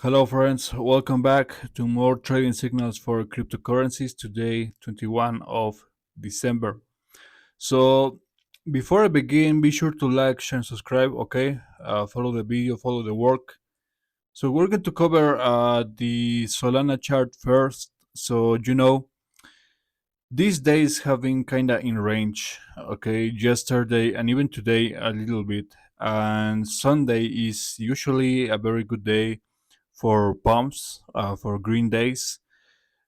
Hello, friends. Welcome back to more trading signals for cryptocurrencies. Today, 21 of December. So, before I begin, be sure to like, share, and subscribe. Okay, follow the video, follow the work. So, we're going to cover the Solana chart first. So, these days have been kind of in range. Okay, yesterday and even today a little bit. And Sunday is usually a very good day for pumps, for green days.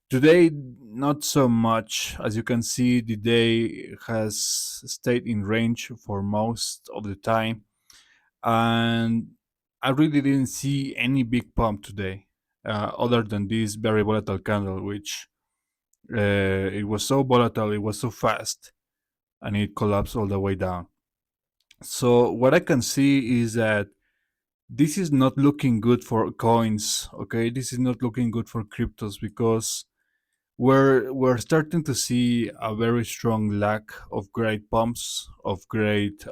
Today, not so much. As you can see, the day has stayed in range for most of the time, and I really didn't see any big pump today, other than this very volatile candle, which it was so volatile, it was so fast, and it collapsed all the way down. So what I can see is that this is not looking good for coins. Okay, this is not looking good for cryptos because we're starting to see a very strong lack of great pumps, of great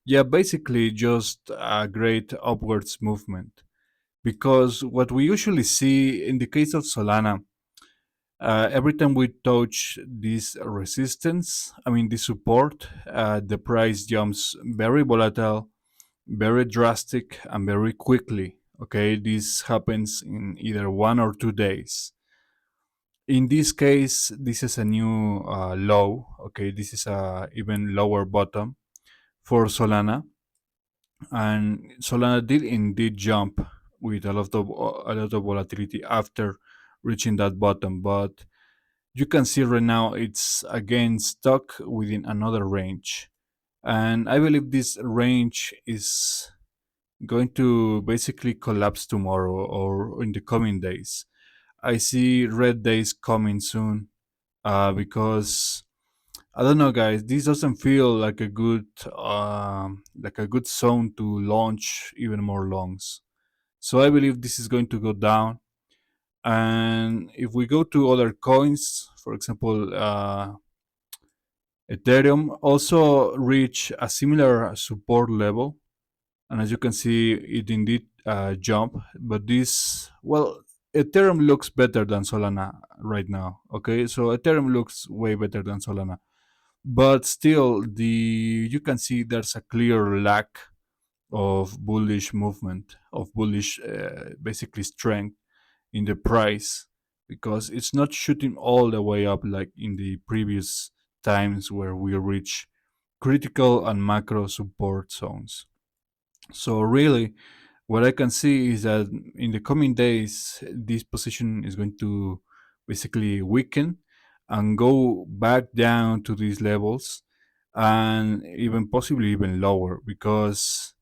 yeah, basically just a great upwards movement. Because what we usually see in the case of Solana, every time we touch this resistance, I mean the support, the price jumps very volatile, very drastic, and very quickly. Okay, this happens in either 1 or 2 days. In this case, this is a new low. Okay, this is a even lower bottom for Solana, and Solana did indeed jump with a lot of volatility after reaching that bottom. But you can see right now it's again stuck within another range, and I believe this range is going to basically collapse tomorrow or in the coming days. I see red days coming soon, because I don't know, guys. This doesn't feel like a good zone to launch even more longs. So I believe this is going to go down. And if we go to other coins, for example, Ethereum also reached a similar support level, and as you can see, it indeed jump. But this, well, Ethereum looks better than Solana right now. Okay, so Ethereum looks way better than Solana, but still the you can see there's a clear lack of bullish movement, of bullish basically strength in the price, because it's not shooting all the way up like in the previous times where we reach critical and macro support zones. So really, what I can see is that in the coming days this position is going to basically weaken and go back down to these levels, and even possibly even lower, because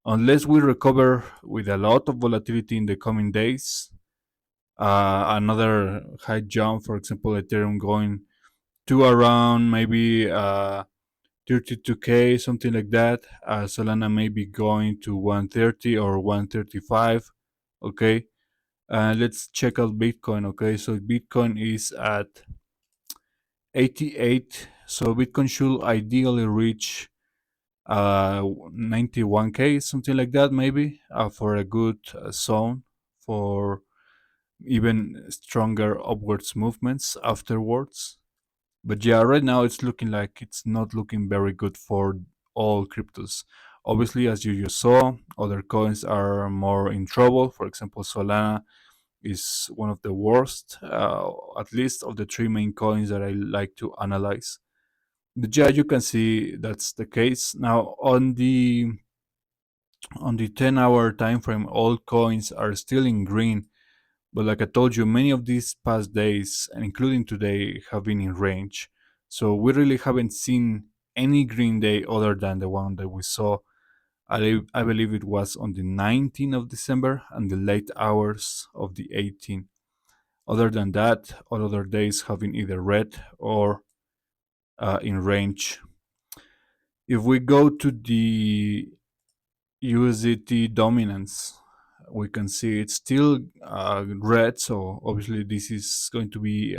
unless we recover with a lot of volatility in the coming days, another high jump, for example Ethereum going to around maybe 32K, something like that. Solana may be going to 130 or 135. Okay, let's check out Bitcoin. Okay, so Bitcoin is at 88. So Bitcoin should ideally reach 91K, something like that, maybe, for a good zone for even stronger upwards movements afterwards. But yeah, right now it's looking like it's not looking very good for all cryptos. Obviously, as you just saw, other coins are more in trouble. For example, Solana is one of the worst, at least of the three main coins that I like to analyze. But yeah, you can see that's the case. Now on the 10-hour time frame, all coins are still in green. But like I told you, many of these past days, and including today, have been in range. So we really haven't seen any green day other than the one that we saw. I believe it was on the 19th of December and the late hours of the 18th. Other than that, all other days have been either red or in range. If we go to the USDT dominance, we can see it's still red. So obviously, this is going to be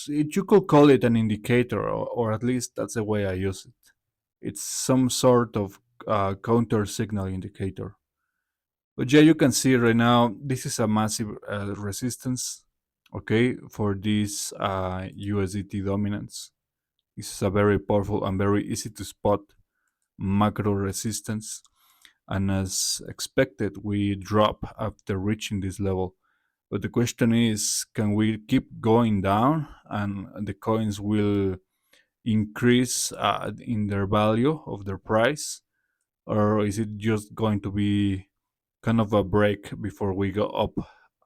you could call it an indicator, or at least that's the way I use it. It's some sort of counter signal indicator. But yeah, you can see right now this is a massive resistance, okay, for this USDT dominance. This is a very powerful and very easy to spot macro resistance. And as expected, we drop after reaching this level. But the question is, can we keep going down and the coins will increase in their value of their price? Or is it just going to be kind of a break before we go up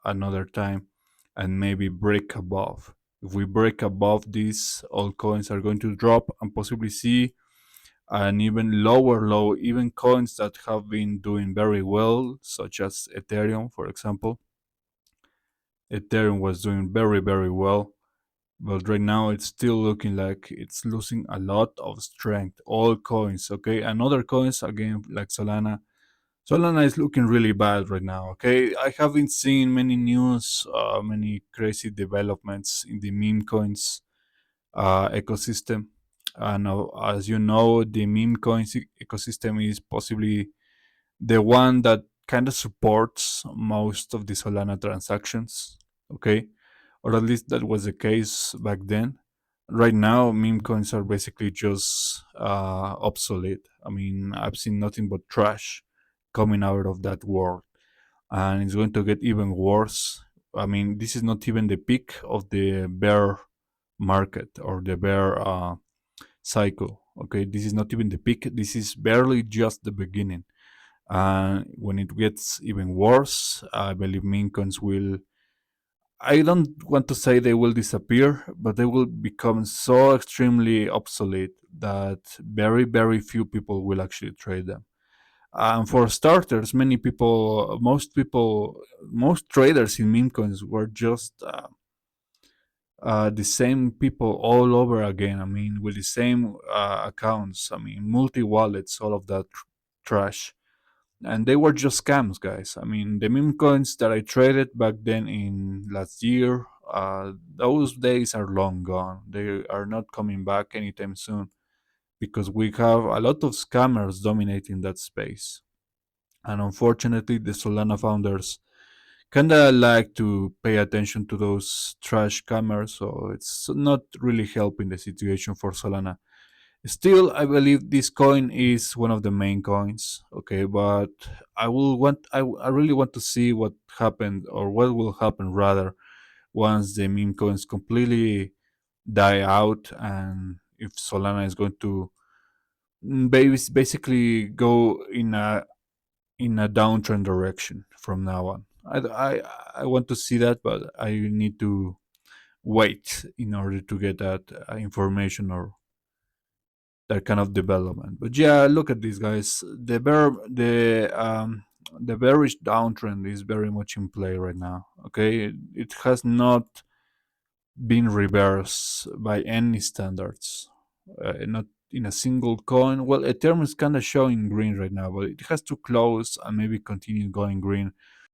another time and maybe break above? If we break above this, all coins are going to drop and possibly see an even lower low, even coins that have been doing very well, such as Ethereum, for example. Ethereum was doing very, very well, but right now it's still looking like it's losing a lot of strength. All coins, okay, and other coins again like Solana. Solana is looking really bad right now. Okay, I haven't seen many news, many crazy developments in the meme coins ecosystem. And as you know, the meme coins ecosystem is possibly the one that kind of supports most of the Solana transactions. Okay, or at least that was the case back then. Right now, meme coins are basically just obsolete. I mean, I've seen nothing but trash coming out of that world, and it's going to get even worse. I mean, this is not even the peak of the bear market or the bear cycle. Okay, this is not even the peak. This is barely just the beginning. And when it gets even worse, I believe meme coins will, I don't want to say they will disappear, but they will become so extremely obsolete that very, very few people will actually trade them. And for starters, most traders in meme coins were just the same people all over again. I mean, with the same accounts. I mean, multi wallets, all of that trash, and they were just scams, guys. I mean, the meme coins that I traded back then in last year, those days are long gone. They are not coming back anytime soon because we have a lot of scammers dominating that space. And unfortunately, the Solana founders kinda like to pay attention to those trash scammers, so it's not really helping the situation for Solana. Still, I believe this coin is one of the main coins. Okay, but I really want to see what happened or what will happen rather once the meme coins completely die out and if Solana is going to basically go in a downtrend direction from now on. I want to see that, but I need to wait in order to get that information or that kind of development. But yeah, look at these guys. The bearish downtrend is very much in play right now. Okay, it has not been reversed by any standards. Not in a single coin. Well, Ethereum is kind of showing green right now, but it has to close and maybe continue going green